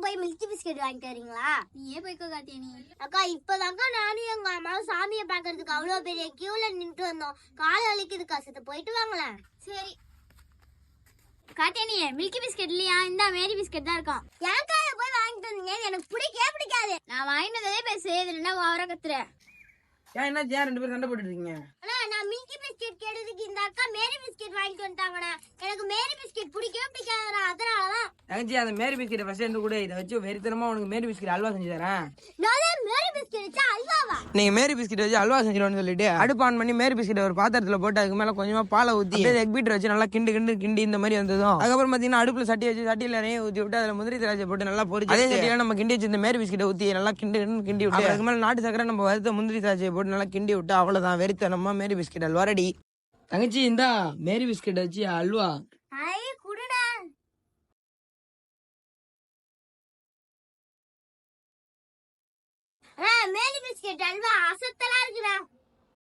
போய் milky biscuit வாங்கிட்டு வரீங்களா? நீயே போய்க்கோ கார்த்தியானி. அக்கா இப்பதாக்கா நானும் எங்க அம்மாவும் சாமியை பாக்குறதுக்கு அவ்வளவு பெரிய கியூல நின்று வந்தோம். கால வலிக்குதுக்கா, சத்த போயிட்டு வாங்களேன். சரி கார்த்தியானி, மில்கி பிஸ்கெட் இல்லையா? இந்த மேரி பிஸ்கெட் தான் இருக்கும். ஏன் கால போய் வாங்கிட்டு வந்தீங்க? எனக்கு பிடிக்காது. நான் வாங்கிட்டு வந்ததே பேசு, இதுல ஓவரா கத்துற. ஏன் என்ன ஏன் 2 பேரும் சண்டை போட்டுட்டு இருக்கீங்க? அண்ணா நான் மில்கி பிஸ்கெட் கேட்டதுக்கு இந்த அக்கா மேரி பிஸ்கெட் வாங்கிட்டு வந்துட்டாங்கண்ணா. எனக்கு மேரி பிஸ்கெட் பிடிக்காதுண்ணா, அதனாலதான். தங்கச்சி அந்த மேரி பிஸ்கெட் ஃபர்ஸ்ட் எடுத்து கூட இதை வச்சு வெறித்தனமா உனக்கு மேரி பிஸ்கெட் அல்வா செஞ்சு தரேன். நான் மேரி பிஸ்கெட் வச்சா அல்வாவா? நீங்க மேரி பிஸ்கெட் வச்சு அல்வா செஞ்சிடுவோம்னு சொல்லிட்டு அடுப்பு ஆன் பண்ணி மேரி பிஸ்கெட் ஒரு பாத்திரத்துல போட்டு அதுக்கு மேல கொஞ்சமா பாலை ஊத்தி எக் பீட்டர் வச்சு நல்லா கிண்டி இந்த மாதிரி வந்ததும் அதுக்கப்புறம் பாத்தீங்கன்னா அடுப்புல சட்டி வச்சு சட்டியில நிறைய ஊத்தி விட்டு அதுல முந்திரி திராட்சை போட்டு நல்லா பொரிச்சு அதே சட்டியில நம்ம கிண்டி வச்சு இந்த மேரி பிஸ்கெட்டை ஊத்தி நல்லா கிண்டி விட்டு அதுக்கு மேல நாட்டு சக்கரை நம்ம வறுத்த முந்திரி திராட்சை போட்டு நல்லா கிண்டி விட்டு அவ்வளவுதான் வெறித்தனமா மேரி பிஸ்கெட் அல்வா ரெடி. தங்கச்சி இந்தா மேரி பிஸ்கெட் வச்சு அல்வா. ஐ குடுடா. Marie biscuit halwa